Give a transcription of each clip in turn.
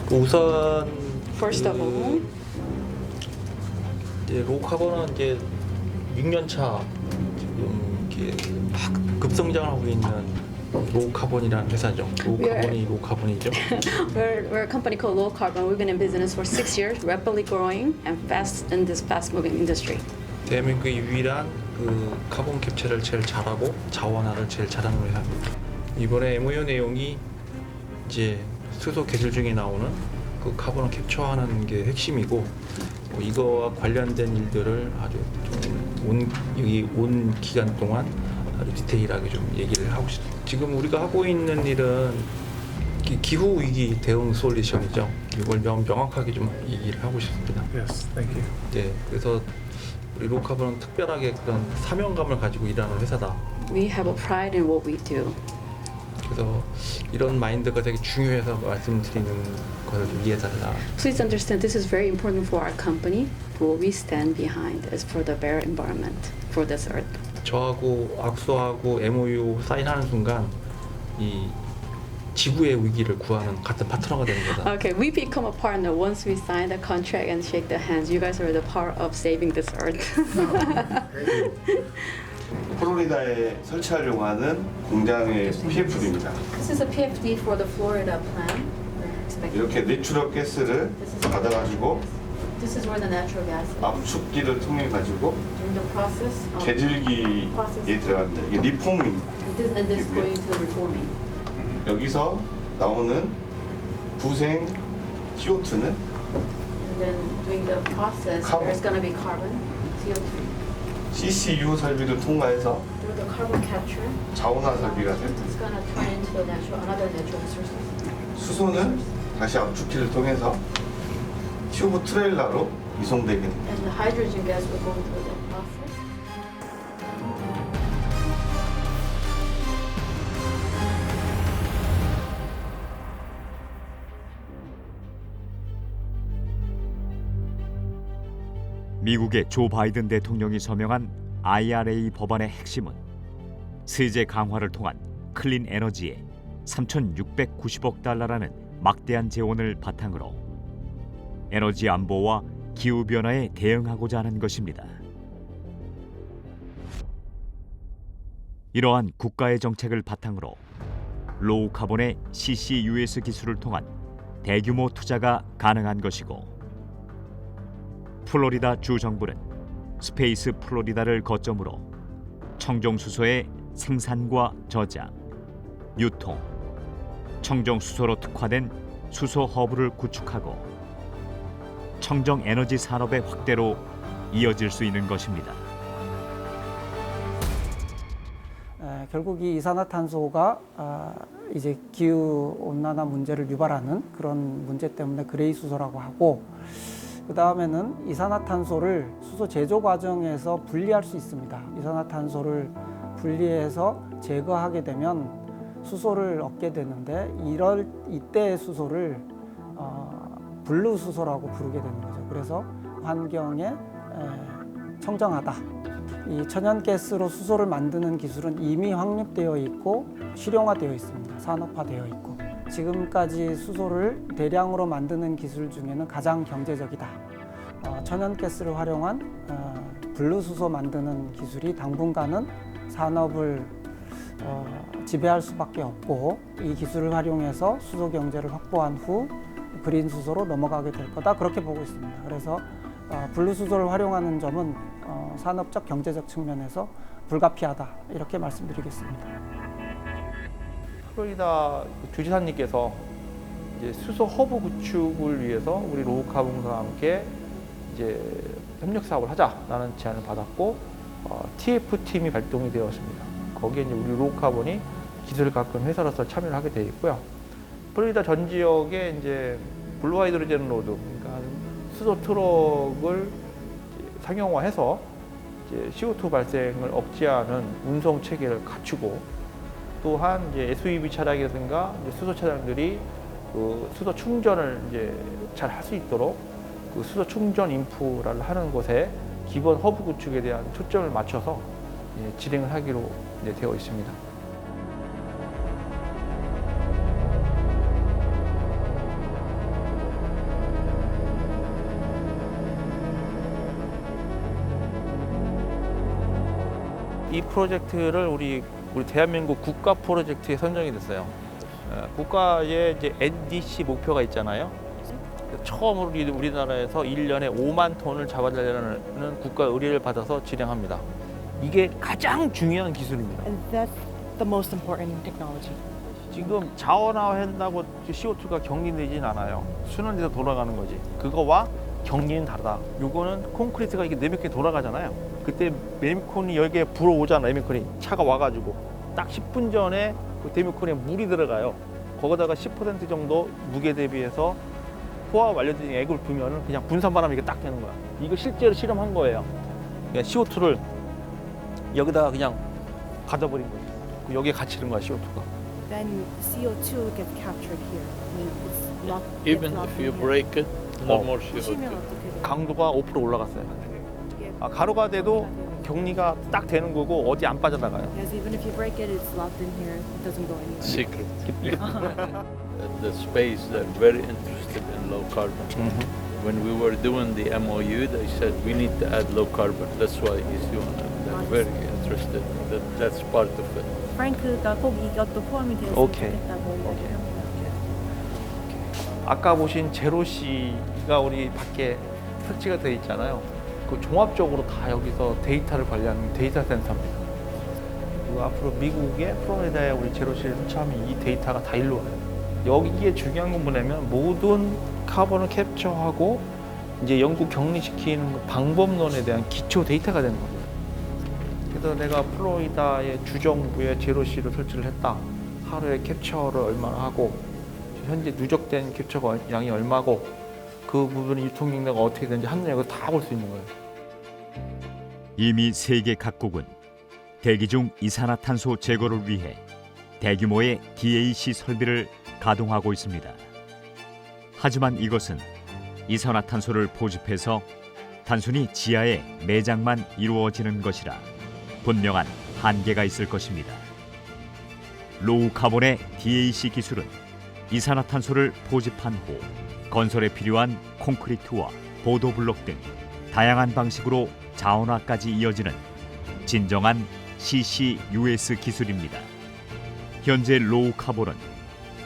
우선 First of all, 이제 로우카본은 이제 6년 차 지금 이렇게 막 급성장하고 있는 로우카본이라는 회사죠. 로우카본이 로우카본이죠. we're a company called Low Carbon. We've been in business for 6 years, rapidly growing and fast in this fast-moving industry. 대한민국의 유일한 그 카본 캡처를 제일 잘하고 자원화를 제일 잘하는 회사입니다. 이번에 MOU 내용이 이제 수소 개발 중에 나오는 그 카본을 캡처하는 게 핵심이고 이거와 관련된 일들을 아주 여기 온 기간 동안 아주 디테일하게 좀 얘기를 하고 싶습니다. 지금 우리가 하고 있는 일은 기후 위기 대응 솔루션이죠. 이걸 명확하게 좀 얘기를 하고 싶습니다. Yes, thank you. 네, 그래서 우리 로우카본은 특별하게 그런 사명감을 가지고 일하는 회사다. We have a pride in what we do. 그래서 이런 마인드가 되게 중요해서 말씀드리는 것을 좀 이해해달라. Please understand this is very important for our company. What we stand behind is for the bare environment, for this earth. 저하고 악수하고 MOU 사인하는 순간 이 지구의 위기를 구하는 같은 파트너가 되는 거다. Okay, we become a partner once we sign the contract and shake the hands. You guys are the part of saving this earth. 플로리다에 설치하려고 하는 공장의 PFD입니다. This is a PFD for the Florida plant. 이렇게 내추럴 가스를 받아가지고 This is where the natural gas is. 압축기를 통해 가지고 During the process of 개질기에 들어갑니다. 이게 리폼입니다. this is going to reforming. 여기서 나오는 부생 CO2는 And then during the process, Carbon. there's going to be carbon, CO2. CCU 설비를 통과해서 Through the carbon capture, 자원화 설비가 됩니다. it's going to turn into the another natural resources. 수소는 다시 압축기를 통해서 튜브 트레일러로 이송되게 됩니다. And the hydrogen gas will go through the process. 미국의 조 바이든 대통령이 서명한 IRA 법안의 핵심은 세제 강화를 통한 클린 에너지에 3,690억 달러라는 막대한 재원을 바탕으로 에너지 안보와 기후 변화에 대응하고자 하는 것입니다. 이러한 국가의 정책을 바탕으로 로우 카본의 CCUS 기술을 통한 대규모 투자가 가능한 것이고 플로리다 주 정부는 스페이스 플로리다를 거점으로 청정 수소의 생산과 저장, 유통, 청정 수소로 특화된 수소 허브를 구축하고 청정 에너지 산업의 확대로 이어질 수 있는 것입니다. 결국 이 이산화탄소가 이제 기후 온난화 문제를 유발하는 그런 문제 때문에 그레이 수소라고 하고, 그 다음에는 이산화탄소를 수소 제조 과정에서 분리할 수 있습니다. 이산화탄소를 분리해서 제거하게 되면 수소를 얻게 되는데, 이때의 수소를 블루 수소라고 부르게 되는 거죠. 그래서 환경에 청정하다. 이 천연가스로 수소를 만드는 기술은 이미 확립되어 있고 실용화되어 있습니다. 산업화되어 있고. 지금까지 수소를 대량으로 만드는 기술 중에는 가장 경제적이다. 천연가스를 활용한 블루수소 만드는 기술이 당분간은 산업을 지배할 수밖에 없고, 이 기술을 활용해서 수소 경제를 확보한 후 그린 수소로 넘어가게 될 거다, 그렇게 보고 있습니다. 그래서 블루수소를 활용하는 점은 산업적 경제적 측면에서 불가피하다, 이렇게 말씀드리겠습니다. 플로리다 주지사님께서 이제 수소 허브 구축을 위해서 우리 로우카본과 함께 이제 협력 사업을 하자라는 제안을 받았고, TF 팀이 발동이 되었습니다. 거기에 이제 우리 로우카본이 기술을 갖고 있는 회사로서 참여를 하게 되어 있고요. 플로리다 전 지역에 이제 블루 하이드로젠 로드, 그러니까 수소 트럭을 상용화해서 이제 CO2 발생을 억제하는 운송 체계를 갖추고, 또한 이제 SUV 차량이라든가 이제 수소 차량들이 그 수소 충전을 이제 잘 할 수 있도록 그 수소 충전 인프라를 하는 곳에 기본 허브 구축에 대한 초점을 맞춰서 진행을 하기로 되어 있습니다. 이 프로젝트를 우리 대한민국 국가 프로젝트에 선정이 됐어요. 국가의 이제 NDC 목표가 있잖아요. 처음으로 우리나라에서 1년에 5만 톤을 잡아내려는 국가 의뢰를 받아서 진행합니다. 이게 가장 중요한 기술입니다. And that's the most important technology. 지금 자원화한다고 CO2가 격리되진 않아요. 순환돼서 돌아가는 거지. 그거와 격리는 다르다. 요거는 콘크리트가 이게 내미콘이 돌아가잖아요. 그때 내미콘이 여기에 불어오잖아. 내미콘이 차가 와가지고 딱 10분 전에 그 내미콘에 물이 들어가요. 거기다가 10% 정도 무게 대비해서 포화 완료된 액을 두면은 그냥 분산바람이 이게 딱 되는 거야. 이거 실제로 실험한 거예요. 그냥 CO2를 여기다가 그냥 가둬버린 거지. 여기에 갇히는 거야, CO2가. Then CO2 gets captured here. I mean, it's locked. Even gets if locked you in here. break it, no more 부시면 CO2. 어떻게 돼요? 강도가 5% 올라갔어요. 이게 가루가 돼도 격리가 딱 되는 거고 어디 안 빠져나가요. Yes, even if you break it, it's locked in here. It doesn't go anywhere. Secret. The space, they're very interested in low carbon. When we were doing the MOU, they said we need to add low carbon. That's why he's doing it. They're very interested. That's part of it. 프랭크가 꼭 이것도 포함이 되었으면 오케이. 좋겠다고 이야기해요. 아까 보신 제로시가 우리 밖에 설치가 되어 있잖아요. 그 종합적으로 다 여기서 데이터를 관리하는 데이터 센터입니다. 그리고 앞으로 미국의 플로리다에 우리 제로시를 설치하면 이 데이터가 다 일로 와요. 여기에 중요한 건 뭐냐면 모든 카본을 캡처하고 이제 영구 격리시키는 그 방법론에 대한 기초 데이터가 되는 겁니다. 그래서 내가 플로리다의 주정부에 제로시를 설치를 했다. 하루에 캡처를 얼마나 하고 현재 누적된 캡처 양이 얼마고 그 부분의 유통경로가 어떻게 되는지 한눈에 이거 다 볼 수 있는 거예요. 이미 세계 각국은 대기 중 이산화탄소 제거를 위해 대규모의 DAC 설비를 가동하고 있습니다. 하지만 이것은 이산화탄소를 포집해서 단순히 지하의 매장만 이루어지는 것이라 분명한 한계가 있을 것입니다. 로우 카본의 DAC 기술은 이산화탄소를 포집한 후 건설에 필요한 콘크리트와 보도블록 등 다양한 방식으로 자원화까지 이어지는 진정한 CCUS 기술입니다. 현재 로우 카본은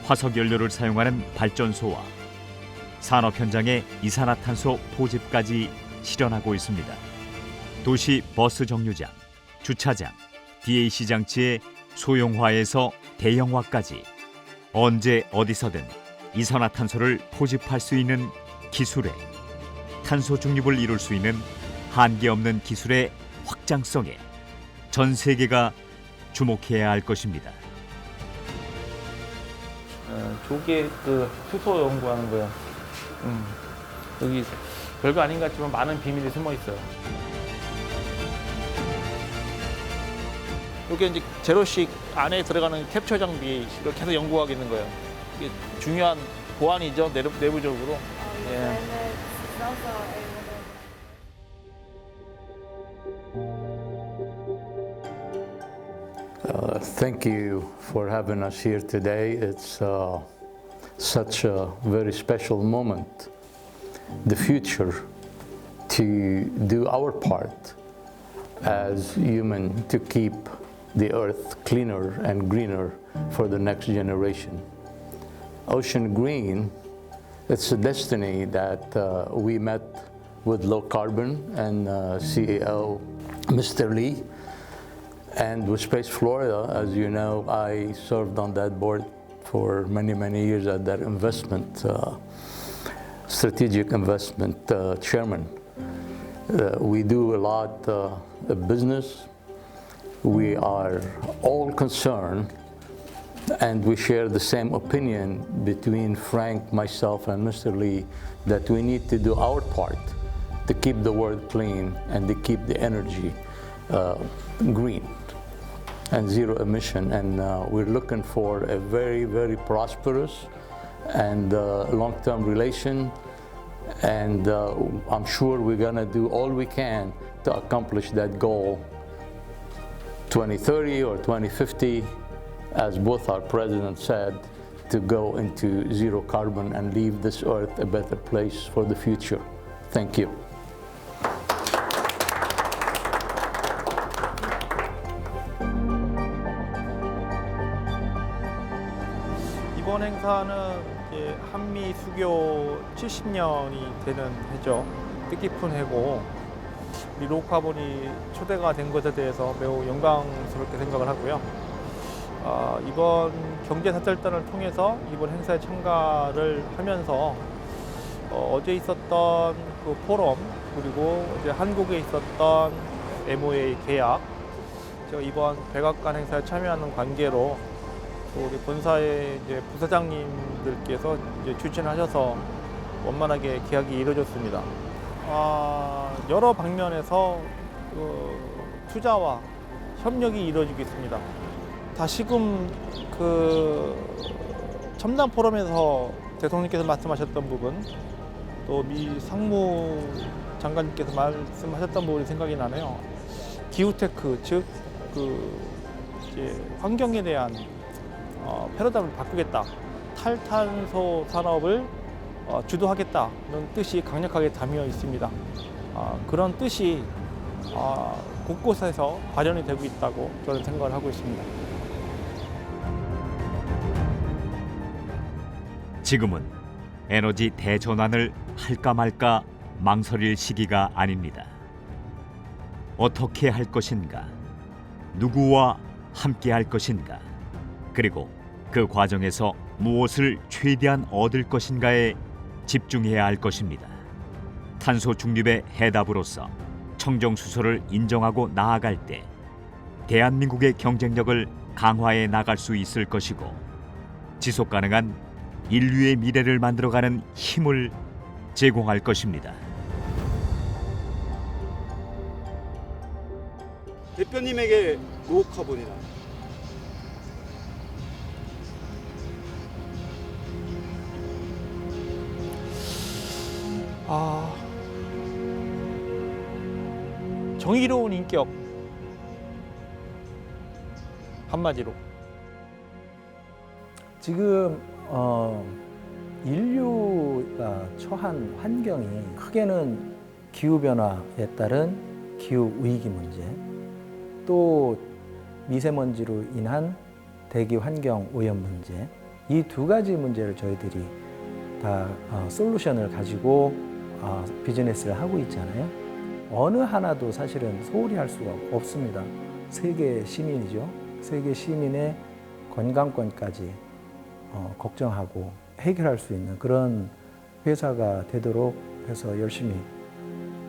화석 연료를 사용하는 발전소와 산업 현장의 이산화탄소 포집까지 실현하고 있습니다. 도시 버스 정류장, 주차장, DAC 장치의 소형화에서 대형화까지 언제 어디서든 이산화탄소를 포집할 수 있는 기술에 탄소 중립을 이룰 수 있는 한계 없는 기술의 확장성에 전 세계가 주목해야 할 것입니다. 조개 그 수소 연구하는 거야. 여기 별거 아닌 것 같지만 많은 비밀이 숨어 있어요. 이게 이제 제로식 안에 들어가는 캡처 장비 이걸 계속 연구하고 있는 거예요. 이게 중요한 보안이죠 내부적으로. 예. Thank you for having us here today. It's such a very special moment. The future to do our part as human to keep the earth cleaner and greener for the next generation. Ocean Green, it's a destiny that we met with Low Carbon and CEO Mr. Lee. And with Space Florida, as you know, I served on that board for many, many years as that investment, strategic investment chairman. We do a lot of business. We are all concerned, and we share the same opinion between Frank, myself, and Mr. Lee, that we need to do our part to keep the world clean and to keep the energy green and zero emission. And we're looking for a very, very prosperous and long-term relation. And I'm sure we're gonna do all we can to accomplish that goal 2030 or 2050, as both our presidents said, to go into zero carbon and leave this earth a better place for the future. Thank you. 이번 행사는 이제 한미 수교 70년이 되는 해죠. 뜻깊은 해고 우리 로우카본이 초대가 된 것에 대해서 매우 영광스럽게 생각을 하고요. 이번 경제사절단을 통해서 이번 행사에 참가를 하면서 어제 있었던 그 포럼 그리고 이제 한국에 있었던 MOA 계약, 제가 이번 백악관 행사에 참여하는 관계로 또 우리 본사의 이제 부사장님들께서 이제 추진하셔서 원만하게 계약이 이루어졌습니다. 여러 방면에서 투자와 협력이 이루어지고 있습니다. 다시금 그 첨단 포럼에서 대통령께서 말씀하셨던 부분, 또 미 상무 장관님께서 말씀하셨던 부분이 생각이 나네요. 기후테크, 즉 이제 환경에 대한 패러다임을 바꾸겠다, 탈탄소 산업을 주도하겠다는 뜻이 강력하게 담겨 있습니다. 그런 뜻이 곳곳에서 발현이 되고 있다고 저는 생각을 하고 있습니다. 지금은 에너지 대전환을 할까 말까 망설일 시기가 아닙니다. 어떻게 할 것인가? 누구와 함께 할 것인가? 그리고 그 과정에서 무엇을 최대한 얻을 것인가에 집중해야 할 것입니다. 탄소 중립의 해답으로서 청정수소를 인정하고 나아갈 때 대한민국의 경쟁력을 강화해 나갈 수 있을 것이고, 지속가능한 인류의 미래를 만들어가는 힘을 제공할 것입니다. 대표님에게 로우카본이란? 정의로운 인격, 한마디로. 지금 인류가 처한 환경이 크게는 기후변화에 따른 기후위기 문제, 또 미세먼지로 인한 대기 환경 오염 문제, 이 두 가지 문제를 저희들이 다 솔루션을 가지고 비즈니스를 하고 있잖아요. 어느 하나도 사실은 소홀히 할 수가 없습니다. 세계 시민이죠. 세계 시민의 건강권까지 걱정하고 해결할 수 있는 그런 회사가 되도록 해서 열심히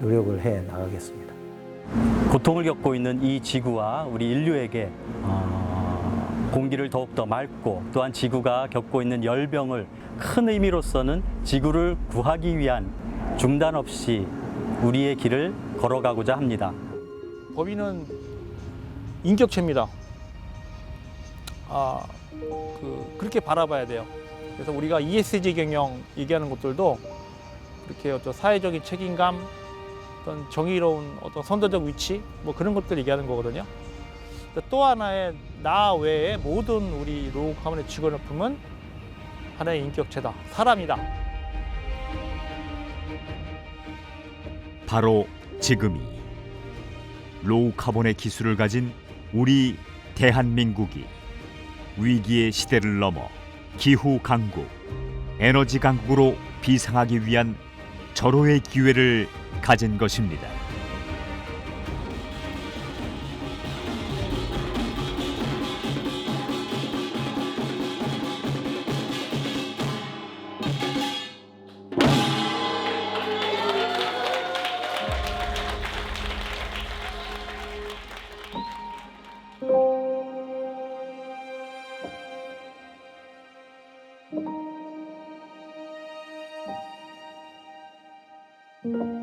노력을 해 나가겠습니다. 고통을 겪고 있는 이 지구와 우리 인류에게 공기를 더욱더 맑고, 또한 지구가 겪고 있는 열병을 큰 의미로서는 지구를 구하기 위한 중단 없이 우리의 길을 걸어가고자 합니다. 법인은 인격체입니다. 그렇게 바라봐야 돼요. 그래서 우리가 ESG 경영 얘기하는 것들도 그렇게 어떤 사회적인 책임감, 어떤 정의로운 어떤 선도적 위치, 뭐 그런 것들 얘기하는 거거든요. 또 하나의 나 외에 모든 우리 로우카본의 직원을 품은 하나의 인격체다, 사람이다. 바로 지금이 로우카본의 기술을 가진 우리 대한민국이 위기의 시대를 넘어 기후 강국, 에너지 강국으로 비상하기 위한 절호의 기회를 가진 것입니다. Thank you.